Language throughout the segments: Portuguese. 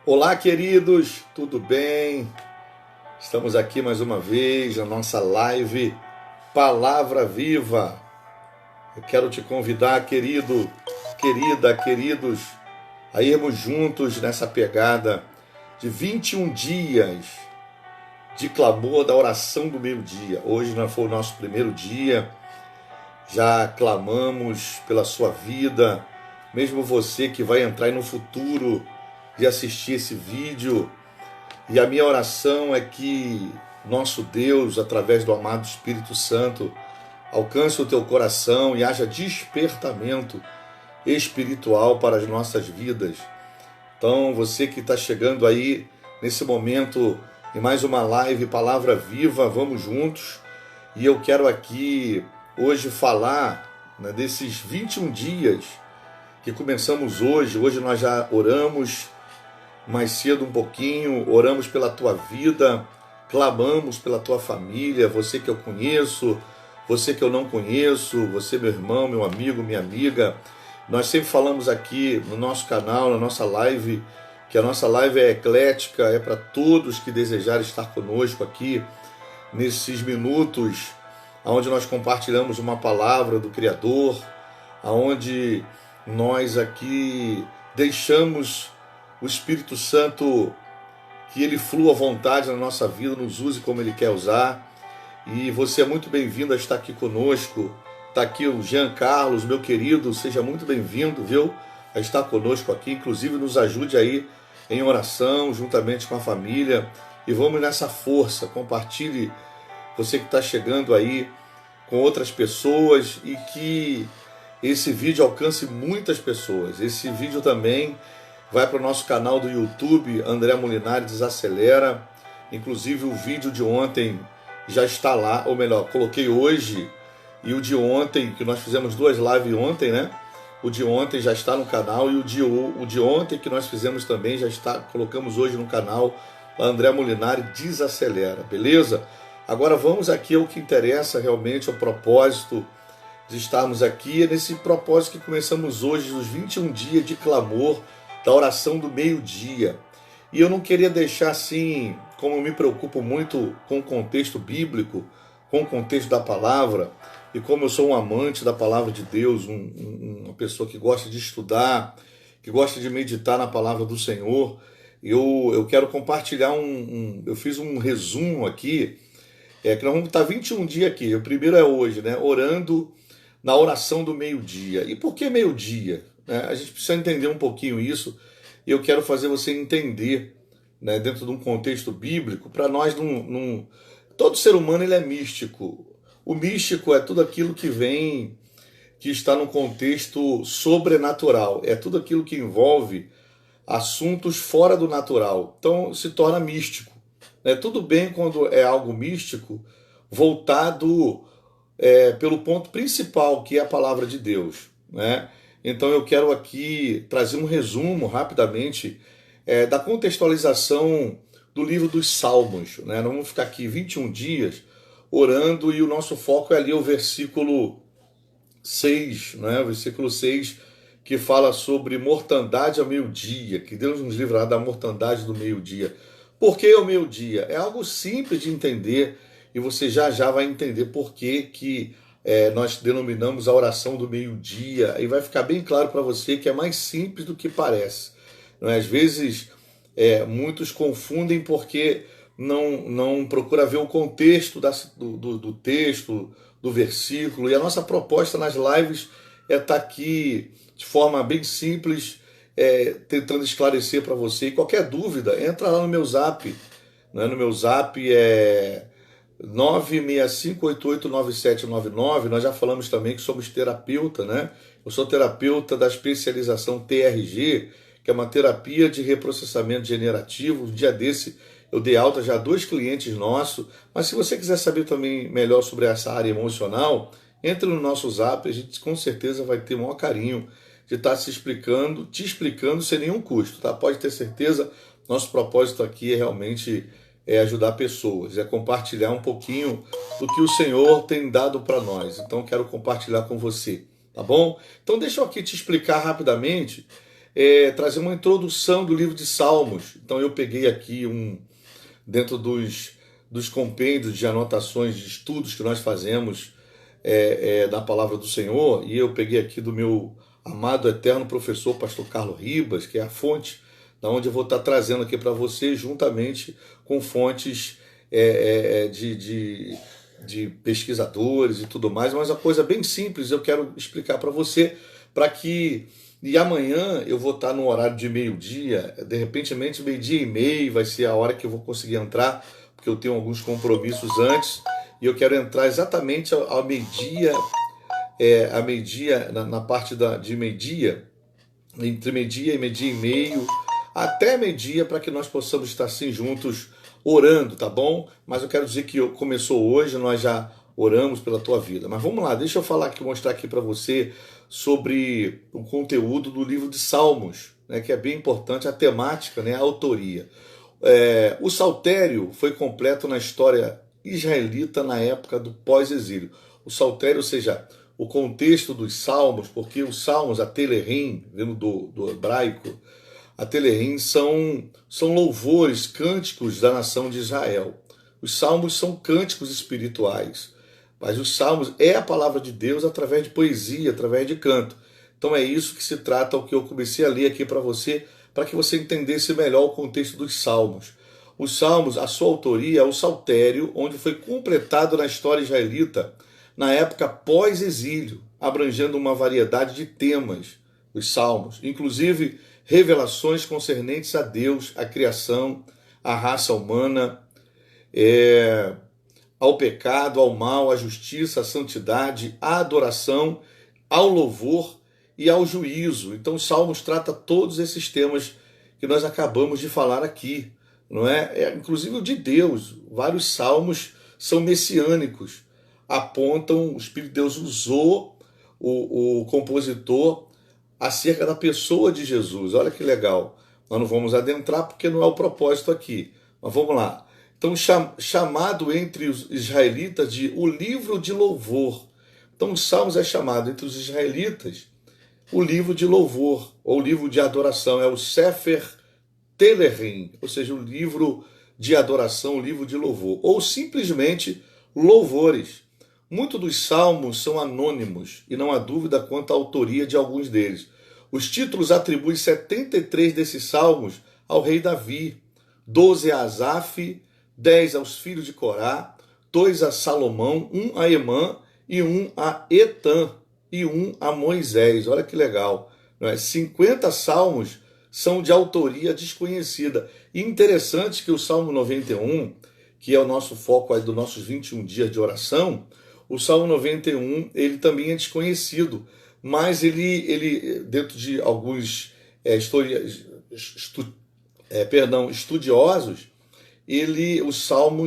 Olá, queridos, tudo bem? Estamos aqui mais uma vez na nossa live Palavra Viva. Eu quero te convidar, queridos, a irmos juntos nessa pegada de 21 dias de clamor da oração do meio-dia. Hoje não foi o nosso primeiro dia, já clamamos pela sua vida, mesmo você que vai entrar aí no futuro de assistir esse vídeo. E a minha oração é que nosso Deus, através do amado Espírito Santo, alcance o teu coração e haja despertamento espiritual para as nossas vidas. Então, você que está chegando aí nesse momento em mais uma live Palavra Viva, vamos juntos. E eu quero aqui hoje falar, desses 21 dias que começamos hoje. Hoje nós já oramos mais cedo um pouquinho, oramos pela tua vida, clamamos pela tua família, você que eu conheço, você que eu não conheço, você meu irmão, meu amigo, minha amiga. Nós sempre falamos aqui no nosso canal, na nossa live, que a nossa live é eclética, é para todos que desejarem estar conosco aqui, nesses minutos, onde nós compartilhamos uma palavra do Criador, onde nós aqui deixamos o Espírito Santo, que ele flua à vontade na nossa vida, nos use como ele quer usar. E você é muito bem-vindo a estar aqui conosco. Está aqui o Jean Carlos, meu querido, seja muito bem-vindo, viu? A estar conosco aqui, inclusive nos ajude aí em oração, juntamente com a família. E vamos nessa força, compartilhe você que está chegando aí com outras pessoas e que esse vídeo alcance muitas pessoas. Esse vídeo também vai para o nosso canal do YouTube, André Molinari Desacelera. Inclusive o vídeo de ontem já está lá, ou melhor, coloquei hoje, e o de ontem, que nós fizemos duas lives ontem, né? O de ontem já está no canal, e o de ontem que nós fizemos também já está, colocamos hoje no canal, André Molinari Desacelera, beleza? Agora vamos aqui ao que interessa realmente, ao propósito de estarmos aqui, é nesse propósito que começamos hoje, os 21 dias de clamor, da oração do meio-dia. E eu não queria deixar assim, como eu me preocupo muito com o contexto bíblico, com o contexto da palavra, e como eu sou um amante da palavra de Deus, uma pessoa que gosta de estudar, que gosta de meditar na palavra do Senhor, eu quero compartilhar eu fiz um resumo aqui, que nós vamos estar 21 dias aqui. O primeiro é hoje, né? Orando na oração do meio-dia. E por que meio-dia? A gente precisa entender um pouquinho isso, e eu quero fazer você entender, dentro de um contexto bíblico. Para nós, todo ser humano ele é místico. O místico é tudo aquilo que está no contexto sobrenatural, é tudo aquilo que envolve assuntos fora do natural, então se torna místico. Tudo bem quando é algo místico, voltado pelo ponto principal, que é a palavra de Deus, né? Então eu quero aqui trazer um resumo rapidamente da contextualização do livro dos Salmos, né? Nós vamos ficar aqui 21 dias orando, e o nosso foco é ali o versículo 6, né? O versículo 6, que fala sobre mortandade ao meio-dia, que Deus nos livrará da mortandade do meio-dia. Por que o meio-dia? É algo simples de entender, e você já vai entender por que nós denominamos a oração do meio-dia, e vai ficar bem claro para você que é mais simples do que parece. Às vezes, muitos confundem porque não procura ver o contexto do texto, do versículo, e a nossa proposta nas lives é estar aqui de forma bem simples, tentando esclarecer para você. E qualquer dúvida, entra lá no meu zap, né? No meu zap é 965889799. Nós já falamos também que somos terapeuta, né? Eu sou terapeuta da especialização TRG, que é uma terapia de reprocessamento generativo. Um dia desse eu dei alta já a 2 clientes nossos, mas se você quiser saber também melhor sobre essa área emocional, entre no nosso zap, a gente com certeza vai ter o maior carinho de estar te explicando sem nenhum custo, tá? Pode ter certeza, nosso propósito aqui é realmente ajudar pessoas, é compartilhar um pouquinho do que o Senhor tem dado para nós. Então quero compartilhar com você, tá bom? Então deixa eu aqui te explicar rapidamente trazer uma introdução do livro de Salmos. Então eu peguei aqui dentro dos compêndios de anotações de estudos que nós fazemos da palavra do Senhor, e eu peguei aqui do meu amado eterno professor pastor Carlos Ribas, que é a fonte da onde eu vou estar trazendo aqui para você, juntamente com fontes de pesquisadores e tudo mais, mas uma coisa bem simples eu quero explicar para você, e amanhã eu vou estar no horário de meio-dia, de repente meio-dia e meio vai ser a hora que eu vou conseguir entrar, porque eu tenho alguns compromissos antes, e eu quero entrar exatamente ao meio-dia, na parte de meio-dia, entre meio-dia e meio, até meio-dia, para que nós possamos estar assim juntos orando, tá bom? Mas eu quero dizer que começou hoje, nós já oramos pela tua vida. Mas vamos lá, deixa eu mostrar aqui para você sobre o conteúdo do livro de Salmos, né, que é bem importante, a temática, né, a autoria. O saltério foi completo na história israelita na época do pós-exílio. O saltério, ou seja, o contexto dos salmos, porque os salmos, a Telerim, vindo do hebraico, a Telerim são louvores, cânticos da nação de Israel. Os salmos são cânticos espirituais, mas os salmos é a palavra de Deus através de poesia, através de canto. Então é isso que se trata, o que eu comecei a ler aqui para você, para que você entendesse melhor o contexto dos salmos. Os salmos, a sua autoria é o saltério, onde foi completado na história israelita, na época pós-exílio, abrangendo uma variedade de temas, os salmos, inclusive revelações concernentes a Deus, a criação, a raça humana, ao pecado, ao mal, à justiça, à santidade, à adoração, ao louvor e ao juízo. Então os salmos tratam todos esses temas que nós acabamos de falar aqui, não é? Inclusive o de Deus. Vários salmos são messiânicos, apontam, o Espírito de Deus usou o compositor acerca da pessoa de Jesus. Olha que legal. Nós não vamos adentrar porque não é o propósito aqui. Mas vamos lá. Então, chamado entre os israelitas de o livro de louvor. Então, os Salmos é chamado entre os israelitas o livro de louvor, ou livro de adoração. É o Sefer Telerim, ou seja, o livro de adoração, o livro de louvor. Ou simplesmente louvores. Muitos dos salmos são anônimos e não há dúvida quanto à autoria de alguns deles. Os títulos atribuem 73 desses salmos ao rei Davi, 12 a Asaf, 10 aos filhos de Corá, 2 a Salomão, 1 a Emã e 1 a Etã e 1 a Moisés. Olha que legal. 50 salmos são de autoria desconhecida. E interessante que o Salmo 91, que é o nosso foco aí dos nossos 21 dias de oração, o Salmo 91, ele também é desconhecido, mas ele dentro de alguns estudiosos, o Salmo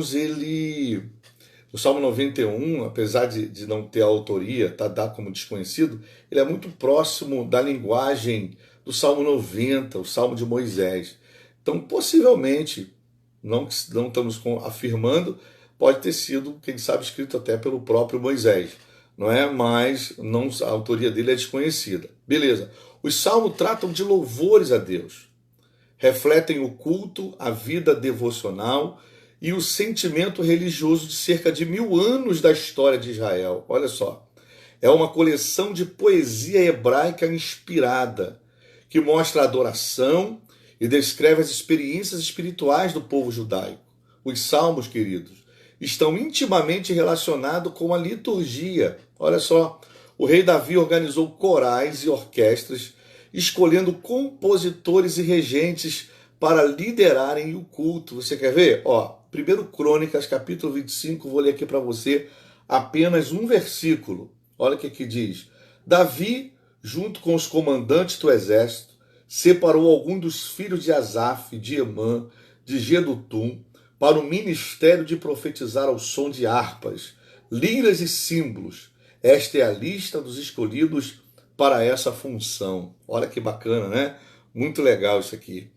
91, apesar de não ter a autoria, tá dado como desconhecido, ele é muito próximo da linguagem do Salmo 90, o Salmo de Moisés. Então, possivelmente, não estamos afirmando, pode ter sido, quem sabe, escrito até pelo próprio Moisés, não é? Mas a autoria dele é desconhecida. Beleza. Os salmos tratam de louvores a Deus, refletem o culto, a vida devocional e o sentimento religioso de cerca de 1000 anos da história de Israel. Olha só. É uma coleção de poesia hebraica inspirada, que mostra a adoração e descreve as experiências espirituais do povo judaico. Os salmos, queridos, estão intimamente relacionados com a liturgia. Olha só, o rei Davi organizou corais e orquestras, escolhendo compositores e regentes para liderarem o culto. Você quer ver? 1 Crônicas, capítulo 25, vou ler aqui para você apenas um versículo. Olha o que diz. Davi, junto com os comandantes do exército, separou alguns dos filhos de Asaf, de Emã, de Gedutum, para o ministério de profetizar ao som de harpas, liras e símbolos. Esta é a lista dos escolhidos para essa função. Olha que bacana, né? Muito legal isso aqui.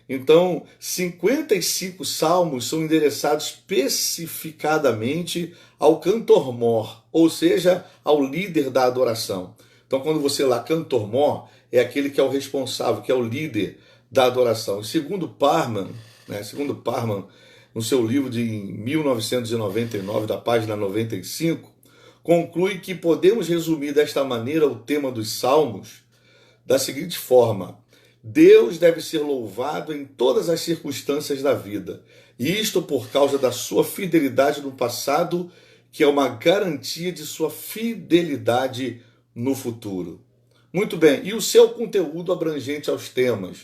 Então, 55 salmos são endereçados especificadamente ao cantor-mor, ou seja, ao líder da adoração. Então, quando você lá, cantor-mor, é aquele que é o responsável, que é o líder da adoração. Segundo Parham, no seu livro de 1999, da página 95, conclui que podemos resumir desta maneira o tema dos Salmos da seguinte forma: Deus deve ser louvado em todas as circunstâncias da vida, e isto por causa da sua fidelidade no passado, que é uma garantia de sua fidelidade no futuro. Muito bem, e o seu conteúdo abrangente aos temas,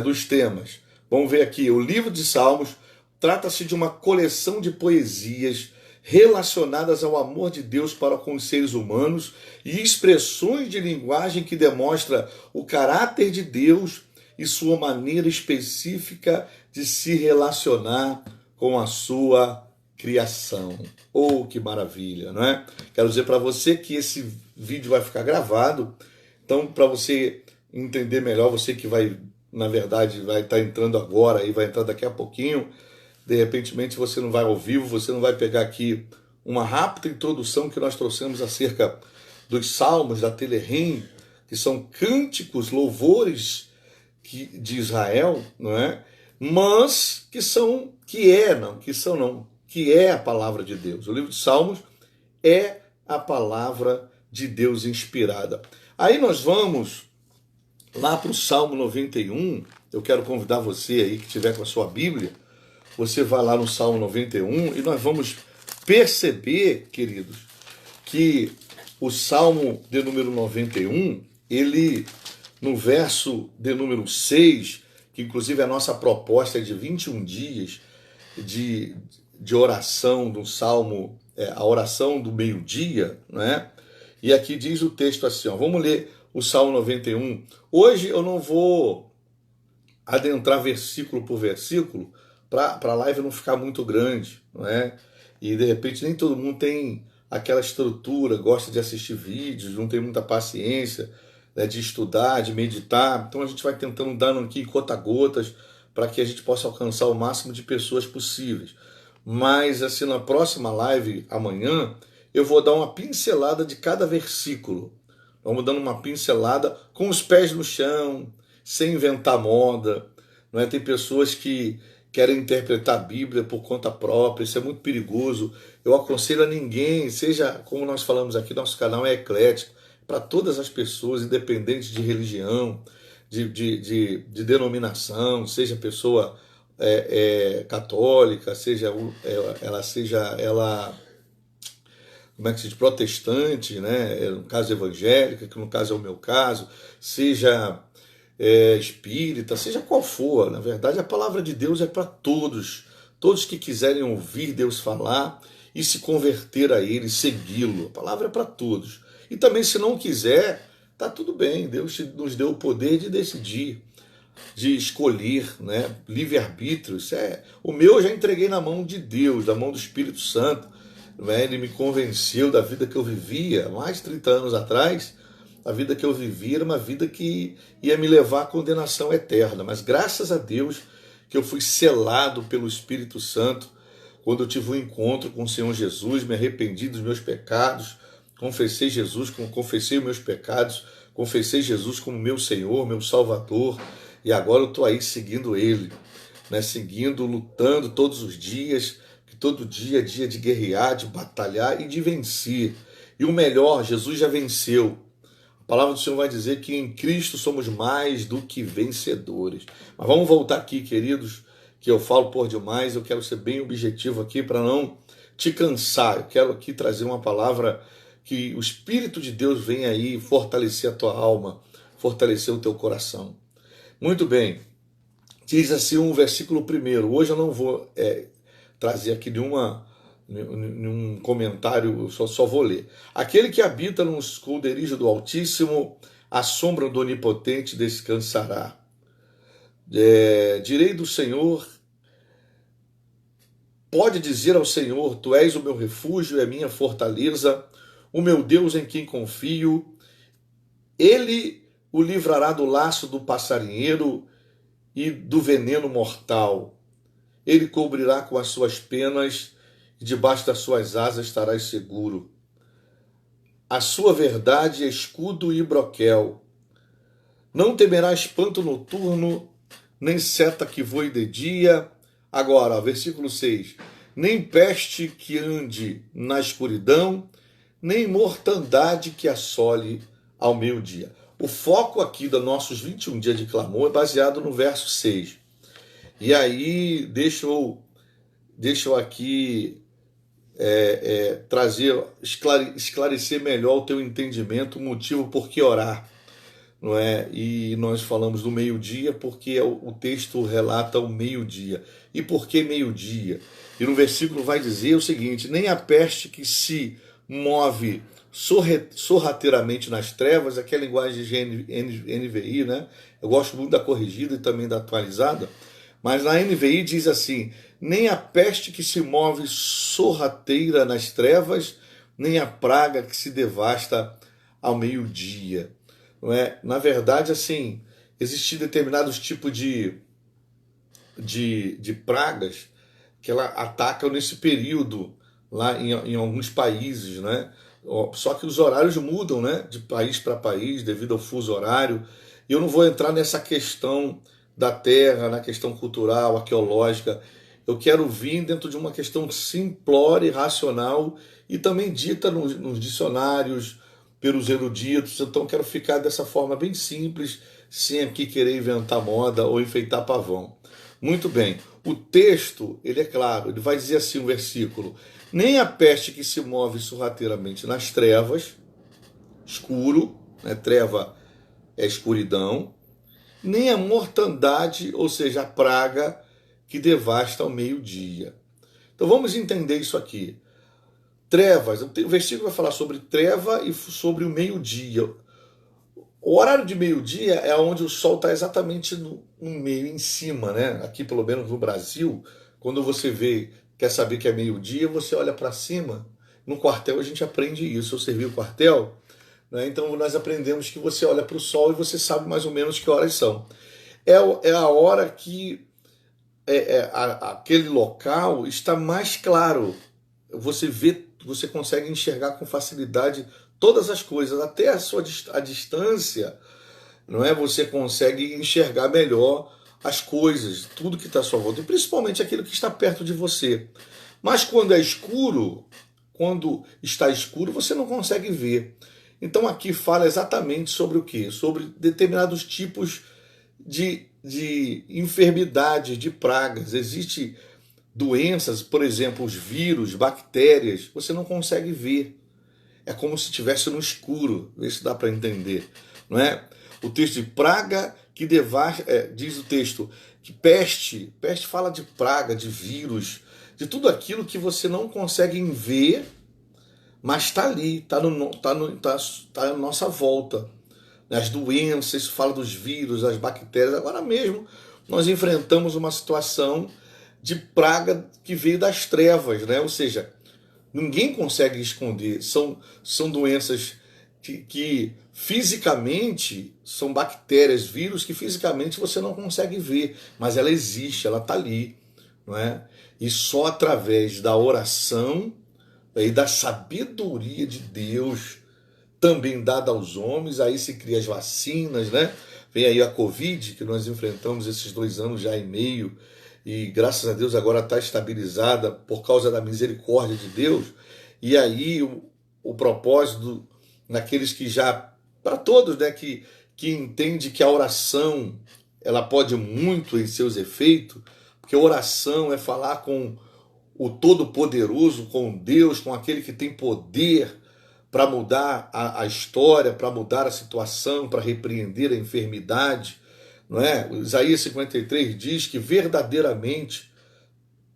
dos temas. Vamos ver aqui, o livro de Salmos trata-se de uma coleção de poesias relacionadas ao amor de Deus para com os seres humanos e expressões de linguagem que demonstra o caráter de Deus e sua maneira específica de se relacionar com a sua criação. Oh, que maravilha, não é? Quero dizer para você que esse vídeo vai ficar gravado, então para você entender melhor, você que vai, na verdade, vai estar entrando agora e vai entrar daqui a pouquinho, de repente você não vai ao vivo, você não vai pegar aqui uma rápida introdução que nós trouxemos acerca dos salmos da Telerrim, que são cânticos, louvores de Israel, não é? Mas que é a palavra de Deus. O livro de Salmos é a palavra de Deus inspirada. Aí nós vamos lá para o Salmo 91. Eu quero convidar você aí que estiver com a sua Bíblia, você vai lá no Salmo 91 e nós vamos perceber, queridos, que o Salmo de número 91, ele, no verso de número 6, que inclusive a nossa proposta é de 21 dias de oração do Salmo, a oração do meio-dia, né? E aqui diz o texto assim, ó, vamos ler o Salmo 91. Hoje eu não vou adentrar versículo por versículo, para a live não ficar muito grande, não é? E de repente nem todo mundo tem aquela estrutura, gosta de assistir vídeos, não tem muita paciência, né, de estudar, de meditar. Então a gente vai tentando dar aqui gota-gotas para que a gente possa alcançar o máximo de pessoas possíveis. Mas assim, na próxima live, amanhã, eu vou dar uma pincelada de cada versículo. Vamos dando uma pincelada com os pés no chão, sem inventar moda. Não é? Tem pessoas que querem interpretar a Bíblia por conta própria, isso é muito perigoso. Eu aconselho a ninguém, seja como nós falamos aqui, nosso canal é eclético, para todas as pessoas, independente de religião, de denominação, seja pessoa católica, seja ela como é que se diz, protestante, né? No caso evangélica, que no caso é o meu caso, seja espírita, seja qual for. Na verdade, a palavra de Deus é para todos que quiserem ouvir Deus falar e se converter a Ele, segui-lo. A palavra é para todos. E também, se não quiser, tá tudo bem. Deus nos deu o poder de decidir, de escolher, né? Livre-arbítrio. O meu eu já entreguei na mão de Deus, na mão do Espírito Santo. Né? Ele me convenceu da vida que eu vivia mais de 30 anos atrás. A vida que eu vivia era uma vida que ia me levar à condenação eterna. Mas graças a Deus que eu fui selado pelo Espírito Santo quando eu tive um encontro com o Senhor Jesus, me arrependi dos meus pecados, confessei os meus pecados, confessei Jesus como meu Senhor, meu Salvador, e agora eu estou aí seguindo Ele, né? Seguindo, lutando todos os dias, que todo dia é dia de guerrear, de batalhar e de vencer. E o melhor, Jesus já venceu. A palavra do Senhor vai dizer que em Cristo somos mais do que vencedores. Mas vamos voltar aqui, queridos, que eu falo por demais, eu quero ser bem objetivo aqui para não te cansar. Eu quero aqui trazer uma palavra que o Espírito de Deus venha aí fortalecer a tua alma, fortalecer o teu coração. Muito bem, diz assim um versículo primeiro. Hoje eu não vou trazer aqui nenhum comentário, eu só vou ler. Aquele que habita no esconderijo do Altíssimo, à sombra do Onipotente descansará. Direi do Senhor, pode dizer ao Senhor, tu és o meu refúgio e a minha fortaleza, o meu Deus em quem confio. Ele o livrará do laço do passarinheiro e do veneno mortal. Ele cobrirá com as suas penas e debaixo das suas asas estarás seguro. A sua verdade é escudo e broquel. Não temerá espanto noturno, nem seta que voe de dia. Agora, versículo 6. Nem peste que ande na escuridão, nem mortandade que assole ao meio-dia. O foco aqui dos nossos 21 dias de clamor é baseado no verso 6. E aí, deixa eu aqui esclarecer melhor o teu entendimento, o motivo por que orar. Não é? E nós falamos do meio-dia porque o texto relata o meio-dia. E por que meio-dia? E no versículo vai dizer o seguinte: nem a peste que se move sorrateiramente nas trevas, aqui é a linguagem de NVI, né? Eu gosto muito da corrigida e também da atualizada, mas na NVI diz assim: nem a peste que se move sorrateira nas trevas, nem a praga que se devasta ao meio-dia. Não é? Na verdade, assim, existem determinados tipos de pragas que ela atacam nesse período lá em alguns países, né? Só que os horários mudam, né? De país para país devido ao fuso horário. E eu não vou entrar nessa questão da terra, na questão cultural, arqueológica. Eu quero vir dentro de uma questão simplória e racional e também dita nos dicionários, pelos eruditos. Então quero ficar dessa forma bem simples, sem aqui querer inventar moda ou enfeitar pavão. Muito bem, o texto, ele é claro, ele vai dizer assim, um versículo: nem a peste que se move sorrateiramente nas trevas, escuro, né? Treva é escuridão, nem a mortandade, ou seja, a praga que devasta ao meio-dia. Então vamos entender isso aqui. Trevas, o versículo vai falar sobre treva e sobre o meio-dia. O horário de meio-dia é onde o sol está exatamente no meio, em cima, né? Aqui, pelo menos no Brasil, quando você quer saber que é meio-dia, você olha para cima. No quartel a gente aprende isso. Eu servi o quartel, né? Então nós aprendemos que você olha para o sol e você sabe mais ou menos que horas são. É a hora que aquele local está mais claro. Você consegue enxergar com facilidade todas as coisas, até a distância, não é? Você consegue enxergar melhor as coisas, tudo que está à sua volta, e principalmente aquilo que está perto de você. Mas quando está escuro, você não consegue ver. Então aqui fala exatamente sobre o quê? Sobre determinados tipos de enfermidades, de pragas. Existem doenças, por exemplo, os vírus, bactérias, você não consegue ver. É como se estivesse no escuro. Vê se dá para entender, não é? O texto de praga que devasta, diz o texto que peste fala de praga, de vírus, de tudo aquilo que você não consegue ver, mas está ali, está à nossa volta. As doenças, isso fala dos vírus, das bactérias. Agora mesmo nós enfrentamos uma situação de praga que veio das trevas, né? Ou seja, ninguém consegue esconder. São doenças que fisicamente são bactérias, vírus que fisicamente você não consegue ver, mas ela existe, ela está ali, não é? E só através da oração e da sabedoria de Deus, também dada aos homens, aí se cria as vacinas, né? Vem aí a Covid, que nós enfrentamos esses 2 anos já e meio, e graças a Deus agora está estabilizada por causa da misericórdia de Deus. E aí o propósito naqueles que já, para todos, né, que entende que a oração ela pode muito em seus efeitos, porque a oração é falar com o Todo-Poderoso, com Deus, com aquele que tem poder para mudar a história, para mudar a situação, para repreender a enfermidade, não é? O Isaías 53 diz que verdadeiramente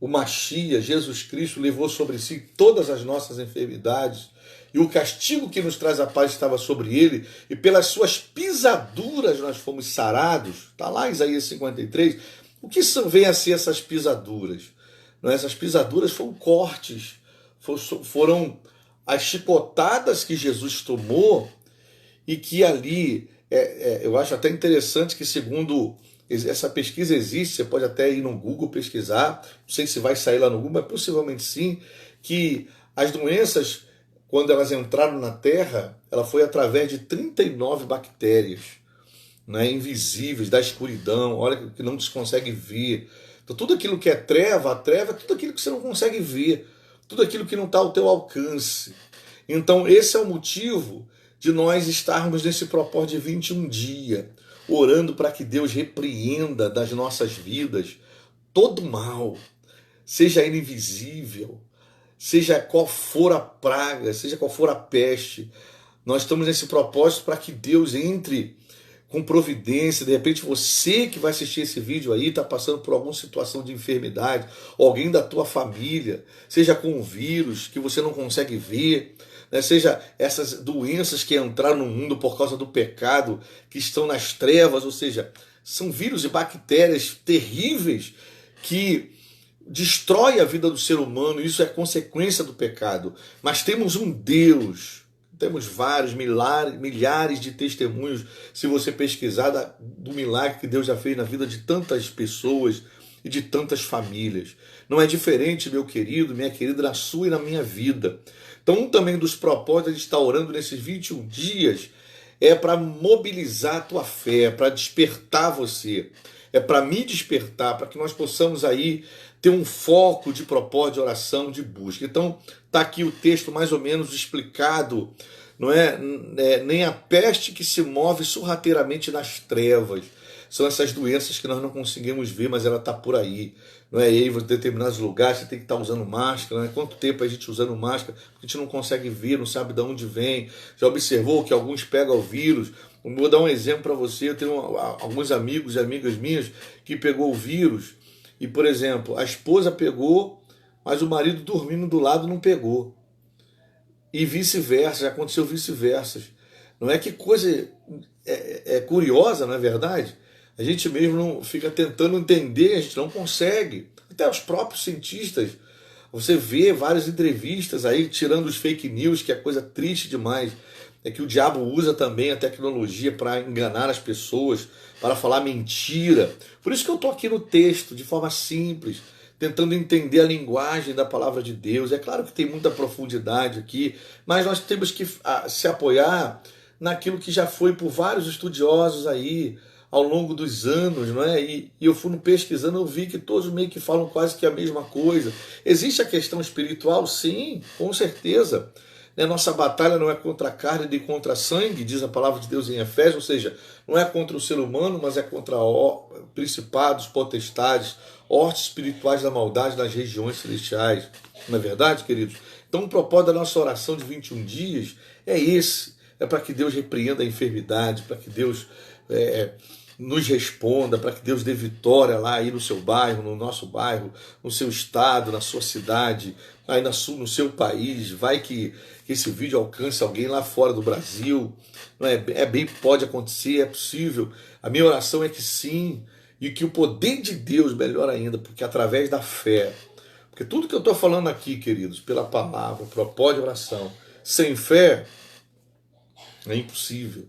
o Machia, Jesus Cristo, levou sobre si todas as nossas enfermidades, e o castigo que nos traz a paz estava sobre ele, e pelas suas pisaduras nós fomos sarados. Está lá em Isaías 53. O que vem a ser essas pisaduras? Não é? Essas pisaduras foram cortes, foram as chicotadas que Jesus tomou, e que ali, eu acho até interessante que, segundo essa pesquisa existe, você pode até ir no Google pesquisar, não sei se vai sair lá no Google, mas possivelmente sim, que as doenças, quando elas entraram na Terra, ela foi através de 39 bactérias. né, invisíveis, da escuridão, olha que não se consegue ver. Então, tudo aquilo que é treva, a treva é tudo aquilo que você não consegue ver, tudo aquilo que não está ao teu alcance. Então, esse é o motivo de nós estarmos nesse propósito de 21 dias, orando para que Deus repreenda das nossas vidas todo mal, seja ele invisível, seja qual for a praga, seja qual for a peste. Nós estamos nesse propósito para que Deus entre com providência. De repente você que vai assistir esse vídeo aí está passando por alguma situação de enfermidade, alguém da tua família, seja com um vírus que você não consegue ver, né? Seja essas doenças que entraram no mundo por causa do pecado, que estão nas trevas, ou seja, são vírus e bactérias terríveis que destrói a vida do ser humano. Isso é consequência do pecado. Mas temos um Deus, temos vários, milhares de testemunhos, se você pesquisar, do milagre que Deus já fez na vida de tantas pessoas e de tantas famílias. Não é diferente, meu querido, minha querida, na sua e na minha vida. Então, um também dos propósitos de estar orando nesses 21 dias é para mobilizar a tua fé, para despertar você, é para me despertar, para que nós possamos aí ter um foco de propósito, de oração, de busca. Então, está aqui o texto mais ou menos explicado, não é? Nem a peste que se move sorrateiramente nas trevas. São essas doenças que nós não conseguimos ver, mas ela está por aí. Não é? E aí, em determinados lugares, você tem que estar usando máscara. Né? Quanto tempo a gente usando máscara? A gente não consegue ver, não sabe de onde vem. Já observou que alguns pegam o vírus? Vou dar um exemplo para você. Eu tenho alguns amigos e amigas minhas que pegou o vírus e, por exemplo, a esposa pegou, mas o marido dormindo do lado não pegou. E vice-versa, já aconteceu vice-versa. Não é que coisa curiosa, não é verdade? A gente mesmo não fica tentando entender, a gente não consegue. Até os próprios cientistas, você vê várias entrevistas aí tirando os fake news, que é coisa triste demais. É que o diabo usa também a tecnologia para enganar as pessoas, para falar mentira. Por isso que eu estou aqui no texto, de forma simples, tentando entender a linguagem da palavra de Deus. É claro que tem muita profundidade aqui, mas nós temos que se apoiar naquilo que já foi por vários estudiosos aí ao longo dos anos, não é? E eu fui pesquisando, eu vi que todos meio que falam quase que a mesma coisa. Existe a questão espiritual? Sim, com certeza. Nossa batalha não é contra a carne nem contra a sangue, diz a palavra de Deus em Efésios, ou seja, não é contra o ser humano, mas é contra principados, potestades, hortes espirituais da maldade nas regiões celestiais. Não é verdade, queridos? Então o propósito da nossa oração de 21 dias é esse, é para que Deus repreenda a enfermidade, para que Deus nos responda, para que Deus dê vitória lá aí no seu bairro, no nosso bairro, no seu estado, na sua cidade, aí no seu país. Vai que esse vídeo alcance alguém lá fora do Brasil. Não bem pode acontecer, é possível. A minha oração é que sim, e que o poder de Deus, melhor ainda, porque através da fé, porque tudo que eu estou falando aqui, queridos, pela palavra, propósito de oração, sem fé é impossível.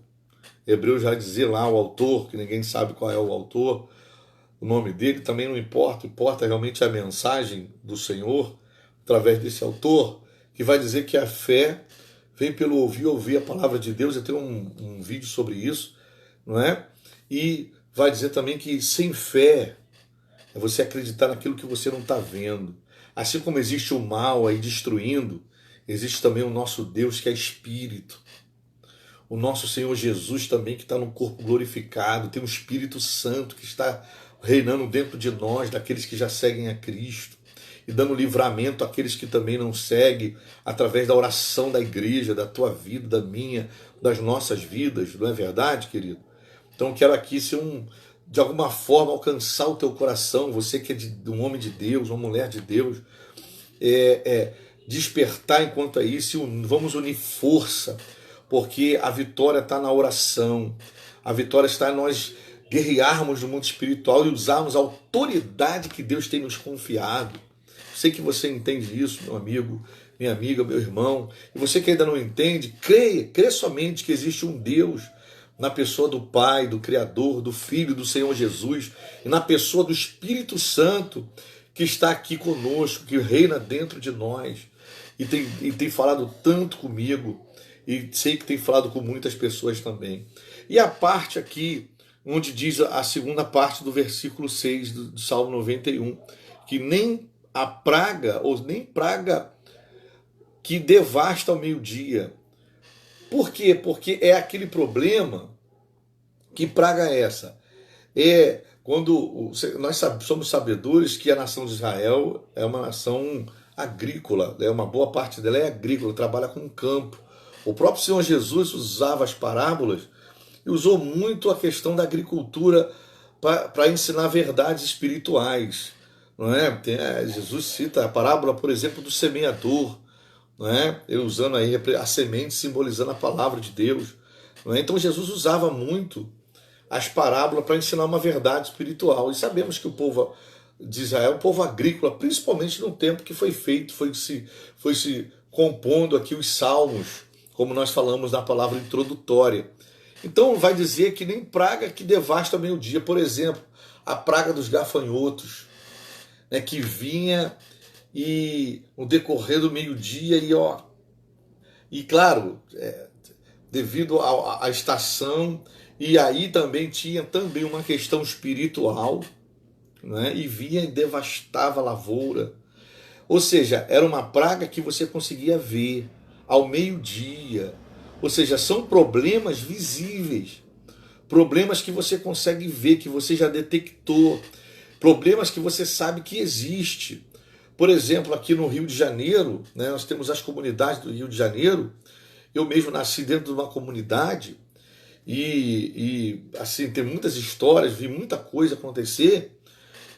Hebreus vai dizer lá o autor, que ninguém sabe qual é o autor, o nome dele também não importa, importa realmente a mensagem do Senhor, através desse autor, que vai dizer que a fé vem pelo ouvir a palavra de Deus. Eu tenho um vídeo sobre isso, não é? E vai dizer também que sem fé é você acreditar naquilo que você não está vendo. Assim como existe o mal aí destruindo, existe também o nosso Deus que é Espírito. O nosso Senhor Jesus também, que está no corpo glorificado, tem o Espírito Santo que está reinando dentro de nós, daqueles que já seguem a Cristo, e dando livramento àqueles que também não seguem, através da oração da igreja, da tua vida, da minha, das nossas vidas, não é verdade, querido? Então eu quero aqui ser de alguma forma alcançar o teu coração, você que é um homem de Deus, uma mulher de Deus, despertar enquanto é isso, e vamos unir força, porque a vitória está na oração, a vitória está em nós guerrearmos no mundo espiritual e usarmos a autoridade que Deus tem nos confiado. Sei que você entende isso, meu amigo, minha amiga, meu irmão, e você que ainda não entende, crê somente que existe um Deus na pessoa do Pai, do Criador, do Filho, do Senhor Jesus, e na pessoa do Espírito Santo, que está aqui conosco, que reina dentro de nós, e tem falado tanto comigo, e sei que tem falado com muitas pessoas também. E a parte aqui onde diz a segunda parte do versículo 6 do Salmo 91, que nem a praga, ou nem praga que devasta ao meio-dia. Por quê? Porque é aquele problema. Que praga é essa? É quando nós somos sabedores que a nação de Israel é uma nação agrícola, uma boa parte dela é agrícola, trabalha com o campo. O próprio Senhor Jesus usava as parábolas e usou muito a questão da agricultura para ensinar verdades espirituais. Não é? Jesus cita a parábola, por exemplo, do semeador, não é? Ele usando aí a semente simbolizando a palavra de Deus. Não é? Então Jesus usava muito as parábolas para ensinar uma verdade espiritual. E sabemos que o povo de Israel é um povo agrícola, principalmente no tempo que foi feito, foi se compondo aqui os salmos, como nós falamos na palavra introdutória. Então vai dizer que nem praga que devasta ao meio-dia. Por exemplo, a praga dos gafanhotos, né, que vinha e no decorrer do meio-dia e claro, devido à estação. E aí também tinha uma questão espiritual, né? E vinha e devastava a lavoura. Ou seja, era uma praga que você conseguia ver ao meio-dia. Ou seja, são problemas visíveis, problemas que você consegue ver, que você já detectou, problemas que você sabe que existe. Por exemplo, aqui no Rio de Janeiro, né, nós temos as comunidades do Rio de Janeiro. Eu mesmo nasci dentro de uma comunidade. E assim, tem muitas histórias, vi muita coisa acontecer,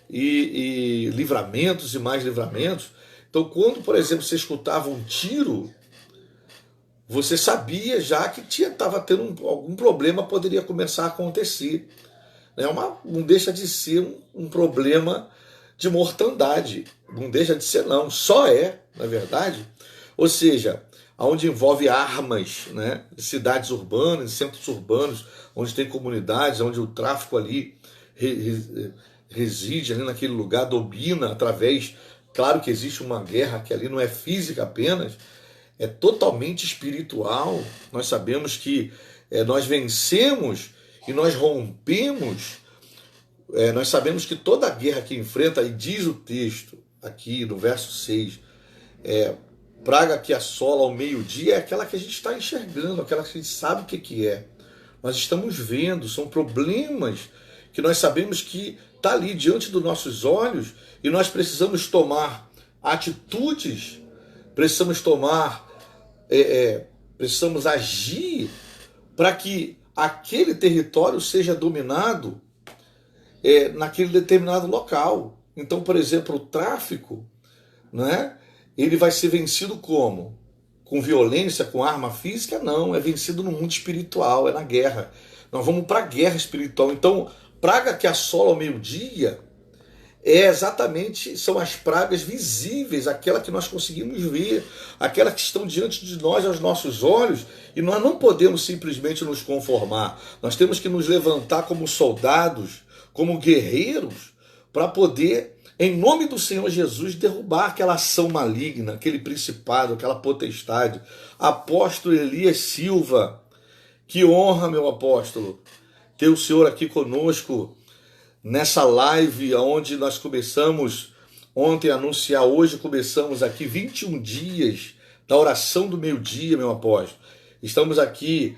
e livramentos e mais livramentos. Então, quando, por exemplo, você escutava um tiro, você sabia já que estava tendo algum problema, poderia começar a acontecer. Não deixa de ser um problema de mortandade, não deixa de ser não, só na verdade. Ou seja, onde envolve armas, né, de cidades urbanas, de centros urbanos, onde tem comunidades, onde o tráfico ali reside ali naquele lugar, domina através, claro que existe uma guerra que ali não é física apenas, é totalmente espiritual. Nós sabemos que nós vencemos e nós rompemos, nós sabemos que toda a guerra que enfrenta, e diz o texto aqui no verso 6, praga que assola ao meio-dia é aquela que a gente está enxergando, aquela que a gente sabe o que é. Nós estamos vendo, são problemas que nós sabemos que está ali diante dos nossos olhos e nós precisamos tomar atitudes, precisamos agir para que aquele território seja dominado naquele determinado local. Então, por exemplo, o tráfico, né? Ele vai ser vencido como? Com violência, com arma física? Não, é vencido no mundo espiritual, é na guerra. Nós vamos para a guerra espiritual. Então, praga que assola ao meio-dia são as pragas visíveis, aquela que nós conseguimos ver, aquela que estão diante de nós, aos nossos olhos, e nós não podemos simplesmente nos conformar. Nós temos que nos levantar como soldados, como guerreiros, para poder, em nome do Senhor Jesus, derrubar aquela ação maligna, aquele principado, aquela potestade. Apóstolo Elias Silva, que honra, meu apóstolo, ter o Senhor aqui conosco, nessa live onde nós começamos ontem a anunciar, hoje começamos aqui 21 dias da oração do meio-dia, meu apóstolo. Estamos aqui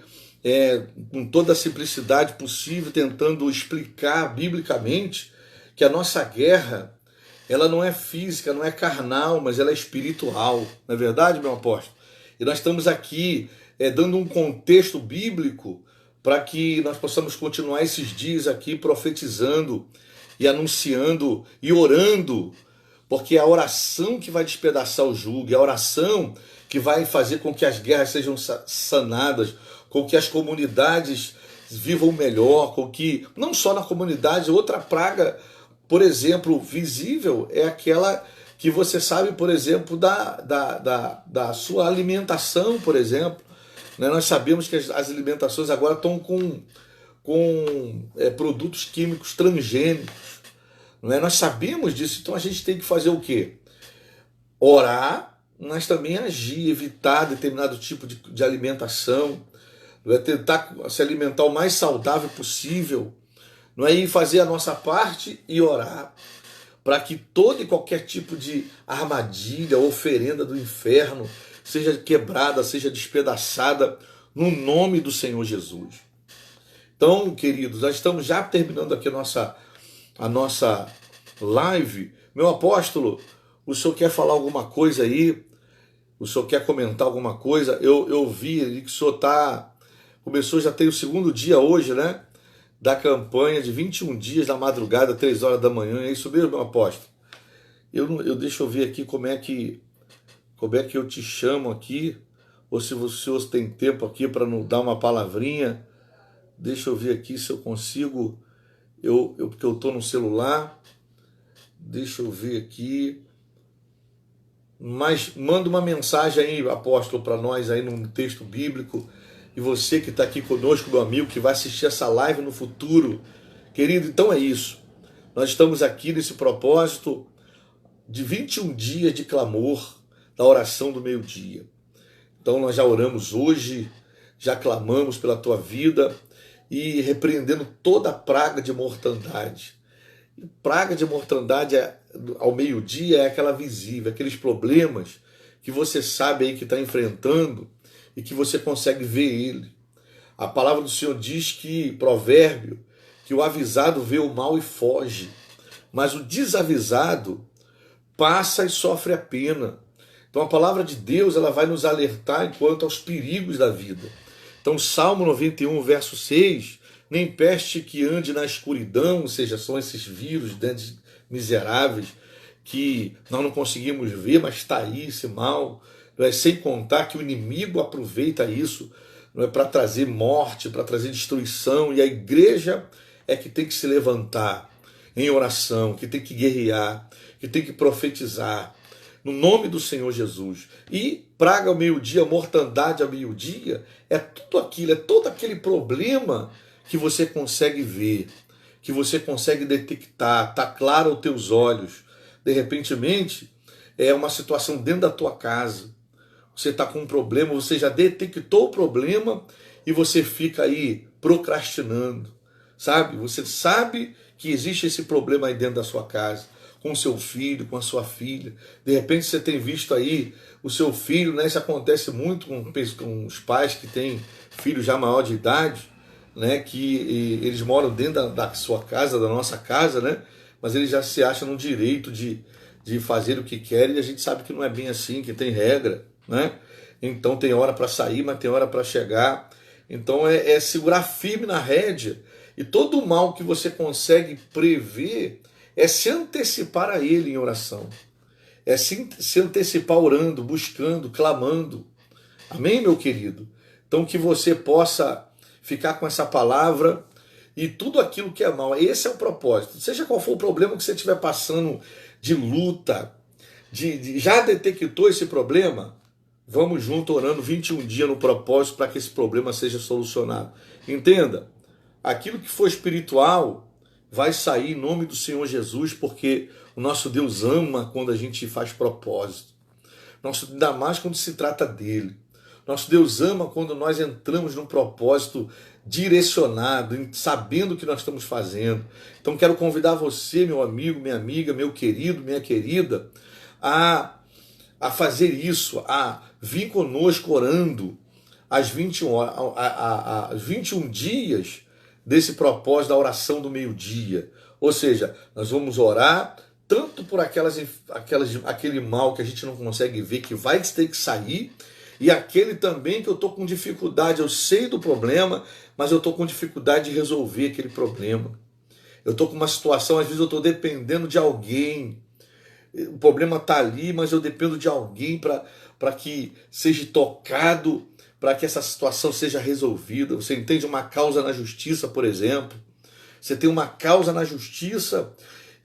com toda a simplicidade possível, tentando explicar biblicamente que a nossa guerra, ela não é física, não é carnal, mas ela é espiritual. Não é verdade, meu apóstolo? E nós estamos aqui dando um contexto bíblico para que nós possamos continuar esses dias aqui profetizando e anunciando e orando, porque é a oração que vai despedaçar o jugo, é a oração que vai fazer com que as guerras sejam sanadas, com que as comunidades vivam melhor, com que, não só na comunidade, outra praga, por exemplo, visível, é aquela que você sabe, por exemplo, da sua alimentação, por exemplo. Nós sabemos que as alimentações agora estão com produtos químicos transgênicos. Nós sabemos disso, então a gente tem que fazer o quê? Orar, mas também agir, evitar determinado tipo de alimentação, tentar se alimentar o mais saudável possível, não é ir fazer a nossa parte e orar para que todo e qualquer tipo de armadilha, oferenda do inferno seja quebrada, seja despedaçada no nome do Senhor Jesus. Então, queridos, nós estamos já terminando aqui a nossa live. Meu apóstolo, o senhor quer falar alguma coisa aí? O senhor quer comentar alguma coisa? Eu vi que o senhor começou, já tem o segundo dia hoje, né? Da campanha de 21 dias da madrugada, 3 horas da manhã. É isso mesmo, meu apóstolo? Deixa eu ver aqui como é que eu te chamo aqui, ou se o senhor tem tempo aqui para nos dar uma palavrinha. Deixa eu ver aqui se eu consigo, porque eu estou no celular. Deixa eu ver aqui. Mas manda uma mensagem aí, apóstolo, para nós aí num texto bíblico. E você que está aqui conosco, meu amigo, que vai assistir essa live no futuro. Querido, então é isso. Nós estamos aqui nesse propósito de 21 dias de clamor, da oração do meio-dia. Então nós já oramos hoje, já clamamos pela tua vida e repreendendo toda a praga de mortandade. E praga de mortandade ao meio-dia é aquela visível, aqueles problemas que você sabe aí que está enfrentando e que você consegue ver ele. A palavra do Senhor diz que, provérbio, que o avisado vê o mal e foge, mas o desavisado passa e sofre a pena. Então a palavra de Deus ela vai nos alertar quanto aos perigos da vida. Então Salmo 91, verso 6, nem peste que ande na escuridão, ou seja, são esses vírus miseráveis que nós não conseguimos ver, mas está aí esse mal, não é? Sem contar que o inimigo aproveita isso, não é, para trazer morte, para trazer destruição, e a igreja é que tem que se levantar em oração, que tem que guerrear, que tem que profetizar no nome do Senhor Jesus. E praga ao meio-dia, mortandade ao meio-dia, é tudo aquilo, é todo aquele problema que você consegue ver, que você consegue detectar, está claro aos teus olhos. De repentemente, é uma situação dentro da tua casa. Você está com um problema, você já detectou o problema e você fica aí procrastinando, sabe? Você sabe que existe esse problema aí dentro da sua casa, com o seu filho, com a sua filha. De repente você tem visto aí o seu filho, né? Isso acontece muito com os pais que têm filhos já maior de idade, né? Que eles moram dentro da sua casa, da nossa casa, né? Mas eles já se acham no direito de fazer o que querem, e a gente sabe que não é bem assim, que tem regra, né? Então tem hora para sair, mas tem hora para chegar. Então é segurar firme na rédea, e todo o mal que você consegue prever é se antecipar a ele em oração, é se antecipar orando, buscando, clamando. Amém, meu querido? Então que você possa ficar com essa palavra e tudo aquilo que é mal. Esse é o propósito. Seja qual for o problema que você estiver passando de luta, já detectou esse problema? Vamos junto orando 21 dias no propósito para que esse problema seja solucionado. Entenda, aquilo que for espiritual vai sair em nome do Senhor Jesus, porque o nosso Deus ama quando a gente faz propósito. Ainda mais quando se trata dele. Nosso Deus ama quando nós entramos num propósito direcionado, sabendo o que nós estamos fazendo. Então quero convidar você, meu amigo, minha amiga, meu querido, minha querida, a fazer isso, a vir conosco orando às 21 horas, às 21 dias desse propósito da oração do meio-dia. Ou seja, nós vamos orar tanto por aquele mal que a gente não consegue ver, que vai ter que sair, e aquele também que eu estou com dificuldade, eu sei do problema, mas eu estou com dificuldade de resolver aquele problema. Eu estou com uma situação, às vezes eu estou dependendo de alguém, o problema está ali, mas eu dependo de alguém para que seja tocado, para que essa situação seja resolvida. Você entende? Uma causa na justiça, por exemplo. Você tem uma causa na justiça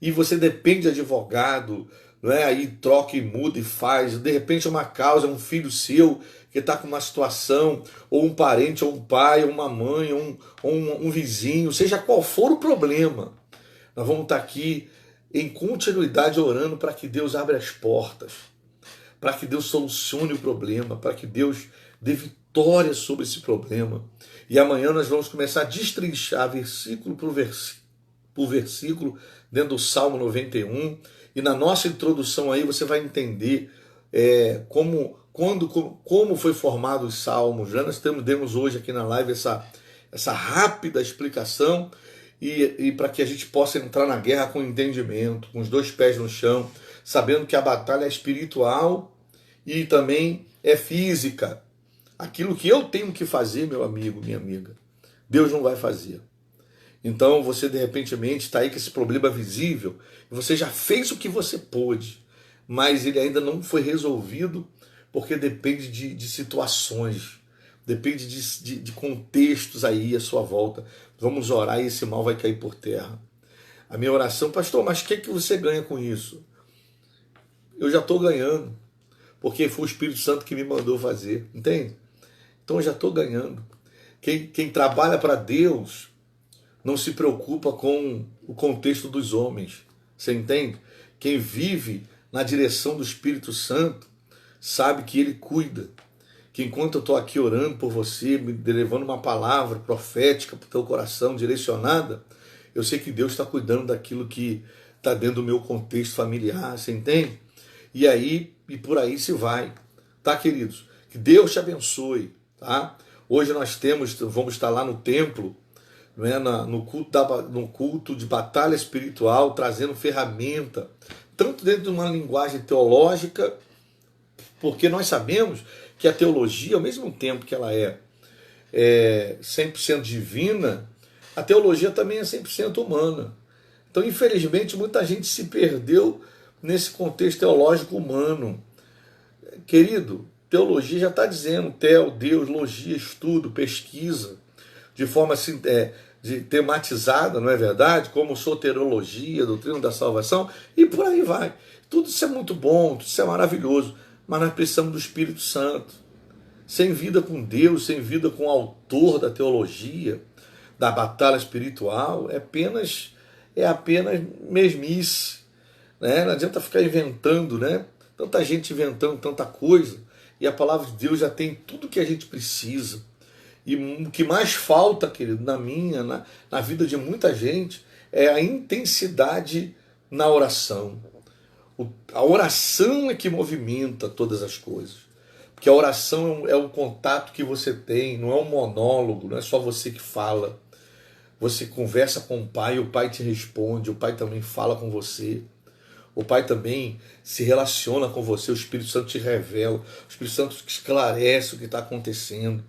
e você depende de advogado, não é? Aí troca e muda e faz. De repente uma causa, um filho seu que está com uma situação, ou um parente, ou um pai, ou uma mãe, ou um vizinho, seja qual for o problema. Nós vamos estar aqui em continuidade orando para que Deus abra as portas, para que Deus solucione o problema, para que Deus dê vitória sobre esse problema. E amanhã nós vamos começar a destrinchar versículo por versículo por versículo dentro do Salmo 91. E na nossa introdução aí você vai entender como foi formado os salmos. Nós demos hoje aqui na live essa rápida explicação e para que a gente possa entrar na guerra com entendimento, com os dois pés no chão, sabendo que a batalha é espiritual e também é física. Aquilo que eu tenho que fazer, meu amigo, minha amiga, Deus não vai fazer. Então você de repente está aí com esse problema visível, e você já fez o que você pôde, mas ele ainda não foi resolvido, porque depende de situações, depende de contextos aí à sua volta. Vamos orar e esse mal vai cair por terra. A minha oração, pastor, mas o que você ganha com isso? Eu já estou ganhando, porque foi o Espírito Santo que me mandou fazer, entende? Então eu já estou ganhando. Quem trabalha para Deus não se preocupa com o contexto dos homens, você entende? Quem vive na direção do Espírito Santo sabe que Ele cuida, que enquanto eu estou aqui orando por você, me levando uma palavra profética para o teu coração, direcionada, eu sei que Deus está cuidando daquilo que está dentro do meu contexto familiar, você entende? E aí, e por aí se vai, tá, queridos? Que Deus te abençoe, tá? Hoje vamos estar lá no templo, né, no culto de batalha espiritual, trazendo ferramenta, tanto dentro de uma linguagem teológica, porque nós sabemos que a teologia, ao mesmo tempo que ela é 100% divina, a teologia também é 100% humana. Então, infelizmente, muita gente se perdeu nesse contexto teológico humano. Querido, teologia já está dizendo, Deus, logia, estudo, pesquisa, de forma assim, tematizada, não é verdade? Como soteriologia, doutrina da salvação, e por aí vai. Tudo isso é muito bom, tudo isso é maravilhoso, mas nós precisamos do Espírito Santo. Sem vida com Deus, sem vida com o autor da teologia, da batalha espiritual, é apenas mesmice, né? Não adianta ficar inventando, né? Tanta gente inventando tanta coisa, e a palavra de Deus já tem tudo que a gente precisa. E o que mais falta, querido, na vida de muita gente, é a intensidade na oração. A oração é que movimenta todas as coisas. Porque a oração é um contato que você tem, não é um monólogo, não é só você que fala. Você conversa com o Pai te responde, o Pai também fala com você. O Pai também se relaciona com você, o Espírito Santo te revela, o Espírito Santo esclarece o que está acontecendo.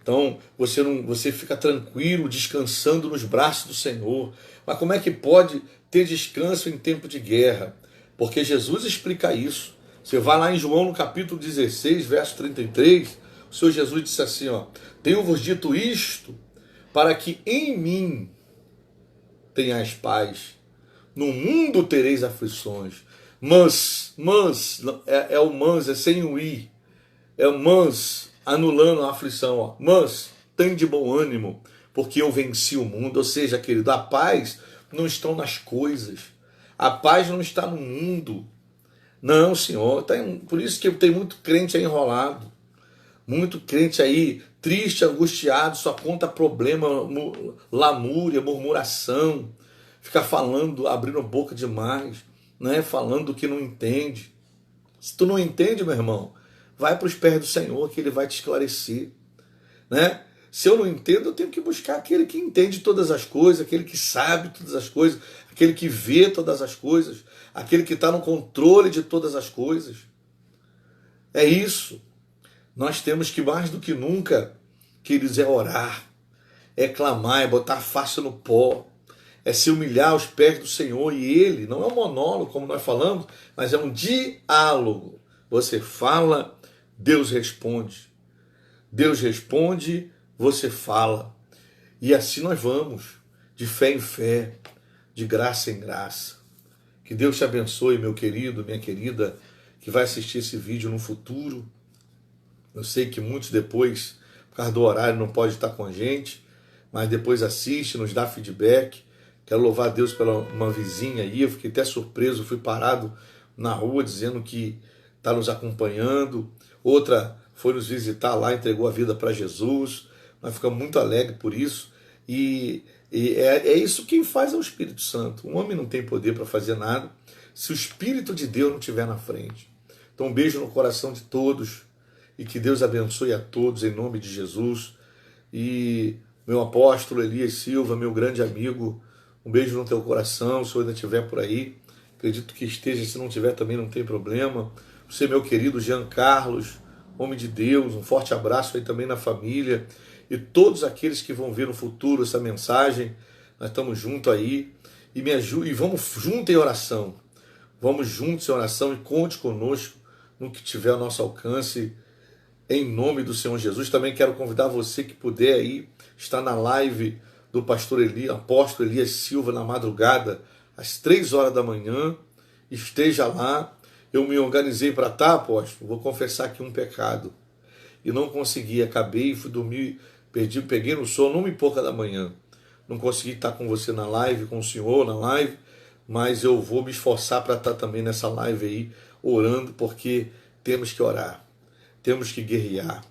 Então você fica tranquilo, descansando nos braços do Senhor. Mas como é que pode ter descanso em tempo de guerra? Porque Jesus explica isso. Você vai lá em João no capítulo 16, verso 33, o Senhor Jesus disse assim, tenho-vos dito isto, para que em mim tenhais paz. No mundo tereis aflições. Mas, o mas, é sem o i. É o mas, anulando a aflição. Mas, tem de bom ânimo, porque eu venci o mundo. Ou seja, querido, a paz não está nas coisas. A paz não está no mundo. Não, Senhor. Por isso que tem muito crente aí enrolado. Muito crente aí triste, angustiado, só conta problema, lamúria, murmuração. Fica falando, abrindo a boca demais, né? Falando o que não entende. Se tu não entende, meu irmão, vai para os pés do Senhor que Ele vai te esclarecer, né? Se eu não entendo, eu tenho que buscar aquele que entende todas as coisas, aquele que sabe todas as coisas, aquele que vê todas as coisas, aquele que está no controle de todas as coisas. É isso. Nós temos que, mais do que nunca, queridos, é orar, é clamar, é botar a face no pó, é se humilhar aos pés do Senhor. E Ele não é um monólogo, como nós falamos, mas é um diálogo. Você fala, Deus responde. Deus responde, você fala. E assim nós vamos, de fé em fé, de graça em graça. Que Deus te abençoe, meu querido, minha querida, que vai assistir esse vídeo no futuro. Eu sei que muitos depois, por causa do horário, não pode estar com a gente, mas depois assiste, nos dá feedback. Quero louvar a Deus pela uma vizinha aí, eu fiquei até surpreso, fui parado na rua dizendo que está nos acompanhando. Outra foi nos visitar lá, entregou a vida para Jesus. Nós ficamos muito alegres por isso. E E é isso quem faz é o Espírito Santo. O homem não tem poder para fazer nada se o Espírito de Deus não estiver na frente. Então, um beijo no coração de todos e que Deus abençoe a todos em nome de Jesus. E meu apóstolo Elias Silva, meu grande amigo, um beijo no teu coração, se eu ainda estiver por aí. Acredito que esteja, se não tiver também não tem problema. Você, meu querido Jean Carlos, homem de Deus, um forte abraço aí também na família. E todos aqueles que vão ver no futuro essa mensagem, nós estamos juntos aí. E me ajude, e vamos juntos em oração. Vamos juntos em oração e conte conosco no que tiver ao nosso alcance, em nome do Senhor Jesus. Também quero convidar você que puder aí, estar na live do pastor apóstolo Elias Silva na madrugada, às 3 horas da manhã, esteja lá. Eu me organizei para estar, apóstolo, vou confessar aqui um pecado. E não consegui, acabei, fui dormir, peguei no sono 1h pouca da manhã. Não consegui estar com você na live, com o senhor na live, mas eu vou me esforçar para estar também nessa live aí, orando, porque temos que orar, temos que guerrear,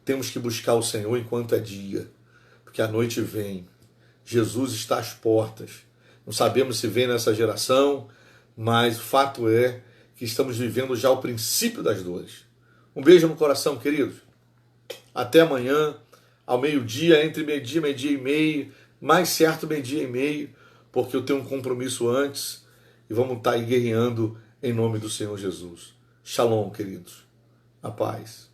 temos que buscar o Senhor enquanto é dia, porque a noite vem, Jesus está às portas. Não sabemos se vem nessa geração, mas o fato é que estamos vivendo já o princípio das dores. Um beijo no coração, queridos. Até amanhã, ao meio-dia, entre meio-dia e meio, mais certo meio-dia e meio, porque eu tenho um compromisso antes e vamos estar aí guerreando em nome do Senhor Jesus. Shalom, queridos. A paz.